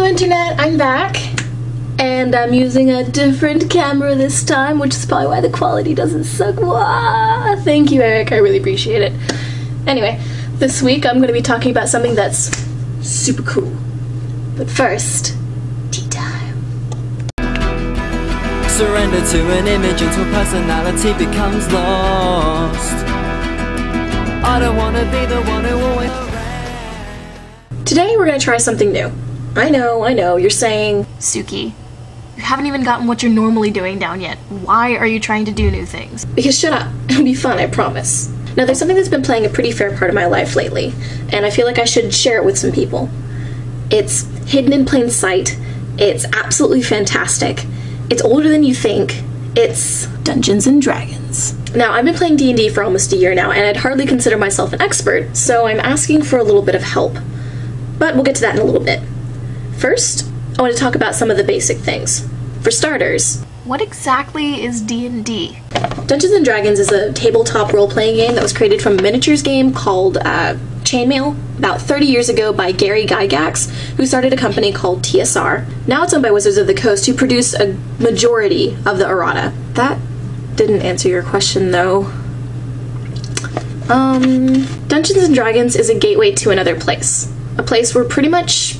Hello Internet, I'm back, and I'm using a different camera this time, which is probably why the quality doesn't suck. Wah! Thank you, Eric, I really appreciate it. Anyway, this week I'm going to be talking about something that's super cool. But first, tea time. Surrender to an image until personality becomes lost. I don't wanna be the one who always... Today we're going to try something new. I know, you're saying, Suki, you haven't even gotten what you're normally doing down yet. Why are you trying to do new things? because shut up, it'll be fun, I promise. Now there's something that's been playing a pretty fair part of my life lately, and I feel like I should share it with some people. It's hidden in plain sight, it's absolutely fantastic, it's older than you think, it's Dungeons and Dragons. Now, I've been playing D&D for almost a year now, and I'd hardly consider myself an expert, so I'm asking for a little bit of help. But we'll get to that in a little bit. First, I want to talk about some of the basic things. For starters, What exactly is D&D? Dungeons & Dragons is a tabletop role-playing game that was created from a miniatures game called Chainmail about 30 years ago by Gary Gygax, who started a company called TSR. Now it's owned by Wizards of the Coast, who produce a majority of the errata. That didn't answer your question, though. Dungeons & Dragons is a gateway to another place. A place where pretty much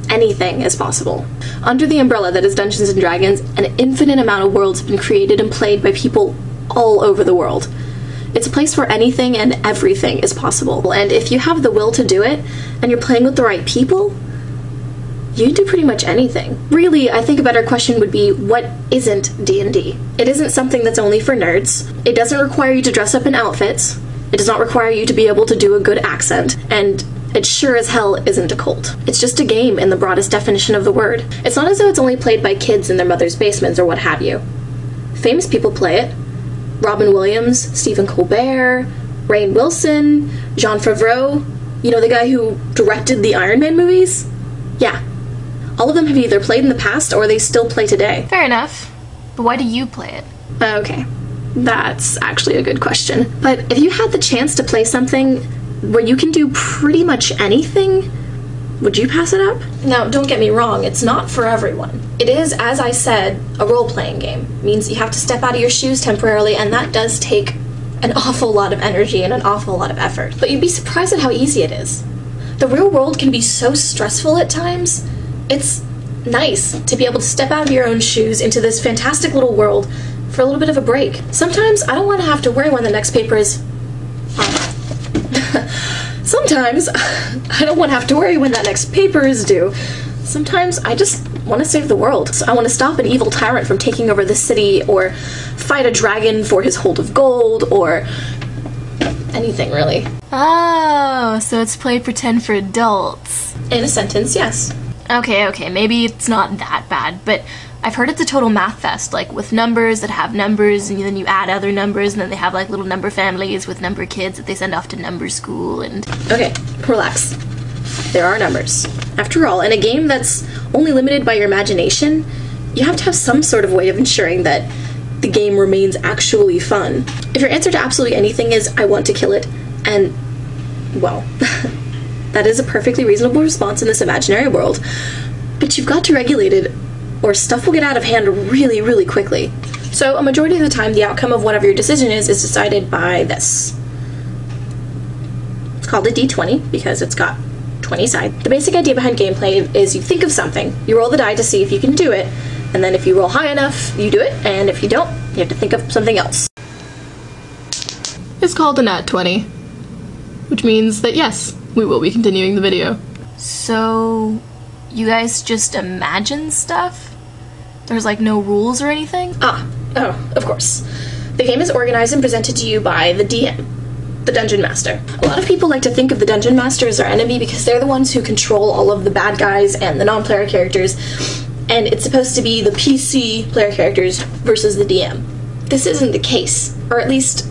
anything is possible. Under the umbrella that is Dungeons & Dragons, an infinite amount of worlds have been created and played by people all over the world. It's a place where anything and everything is possible, and if you have the will to do it, and you're playing with the right people, you can do pretty much anything. Really, I think a better question would be, what isn't D&D? It isn't something that's only for nerds. It doesn't require you to dress up in outfits. It does not require you to be able to do a good accent, and it sure as hell isn't a cult. It's just a game in the broadest definition of the word. It's not as though it's only played by kids in their mother's basements or what have you. Famous people play it. Robin Williams, Stephen Colbert, Rainn Wilson, Jon Favreau, you know, the guy who directed the Iron Man movies? Yeah. All of them have either played in the past or they still play today. Fair enough. But why do you play it? Okay. That's actually a good question. But if you had the chance to play something where you can do pretty much anything, would you pass it up? Now, don't get me wrong, it's not for everyone. It is, as I said, a role-playing game. It means you have to step out of your shoes temporarily, and that does take an awful lot of energy and an awful lot of effort. But you'd be surprised at how easy it is. The real world can be so stressful at times. It's nice to be able to step out of your own shoes into this fantastic little world for a little bit of a break. Sometimes I don't want to have to worry when the next paper is... Sometimes I don't want to have to worry when that next paper is due. Sometimes I just want to save the world. So I want to stop an evil tyrant from taking over the city, or fight a dragon for his hold of gold, or anything really. Oh, so it's play pretend for adults. In a sentence, yes. Okay, maybe it's not that bad, but I've heard it's a total math fest, like with numbers that have numbers, and then you add other numbers, and then they have like little number families with number kids that they send off to number school, and... Okay, relax. There are numbers. After all, in a game that's only limited by your imagination, you have to have some sort of way of ensuring that the game remains actually fun. If your answer to absolutely anything is, I want to kill it, and, well, that is a perfectly reasonable response in this imaginary world, but you've got to regulate it, or stuff will get out of hand really, really quickly. So a majority of the time, the outcome of whatever your decision is decided by this. It's called a D20 because it's got 20 sides. The basic idea behind gameplay is you think of something, you roll the die to see if you can do it, and then if you roll high enough, you do it, and if you don't, you have to think of something else. It's called a nat 20, which means that yes, we will be continuing the video. So... you guys just imagine stuff? There's like no rules or anything? Oh, of course. The game is organized and presented to you by the DM, the Dungeon Master. A lot of people like to think of the Dungeon Master as our enemy because they're the ones who control all of the bad guys and the non-player characters, and it's supposed to be the PC player characters versus the DM. This isn't the case, or at least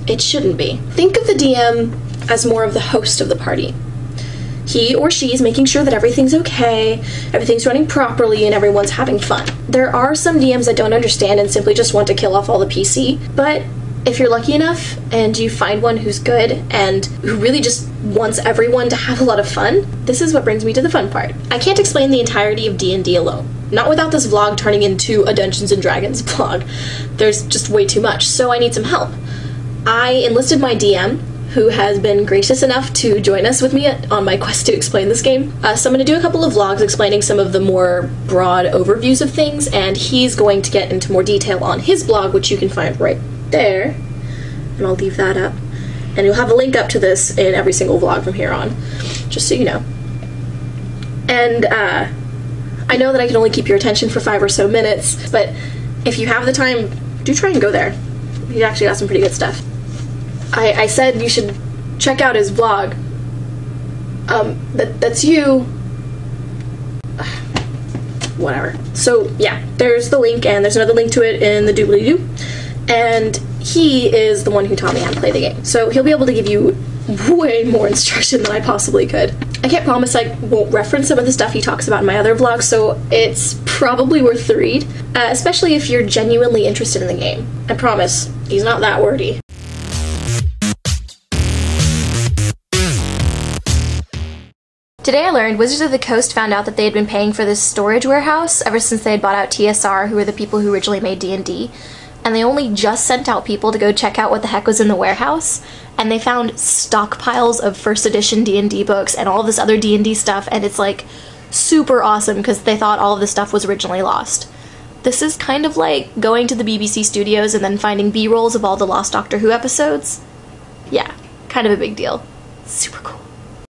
it shouldn't be. Think of the DM as more of the host of the party. He or she is making sure that everything's okay, everything's running properly, and everyone's having fun. There are some DMs that don't understand and simply just want to kill off all the PC, but If you're lucky enough and you find one who's good and who really just wants everyone to have a lot of fun, this is what brings me to the fun part. I can't explain the entirety of D&D alone. Not without this vlog turning into a Dungeons & Dragons vlog. There's just way too much, so I need some help. I enlisted my DM, who has been gracious enough to join us with me on my quest to explain this game. So I'm going to do a couple of vlogs explaining some of the more broad overviews of things, and he's going to get into more detail on his blog, which you can find right there. And I'll leave that up. And you'll have a link up to this in every single vlog from here on, just so you know. And I know that I can only keep your attention for 5 or so minutes, but if you have the time, do try and go there. He's actually got some pretty good stuff. I said you should check out his blog. That's you. Whatever. So yeah, there's the link, and there's another link to it in the doobly-doo. And he is the one who taught me how to play the game. So he'll be able to give you way more instruction than I possibly could. I can't promise I won't reference some of the stuff he talks about in my other vlogs, so it's probably worth the read, especially if you're genuinely interested in the game. I promise, he's not that wordy. Today I learned Wizards of the Coast found out that they had been paying for this storage warehouse ever since they had bought out TSR, who were the people who originally made D&D, and they only just sent out people to go check out what the heck was in the warehouse, and they found stockpiles of first edition D&D books and all this other D&D stuff, and it's like super awesome because they thought all of this stuff was originally lost. This is kind of like going to the BBC studios and then finding B-rolls of all the lost Doctor Who episodes. Yeah, kind of a big deal. Super cool.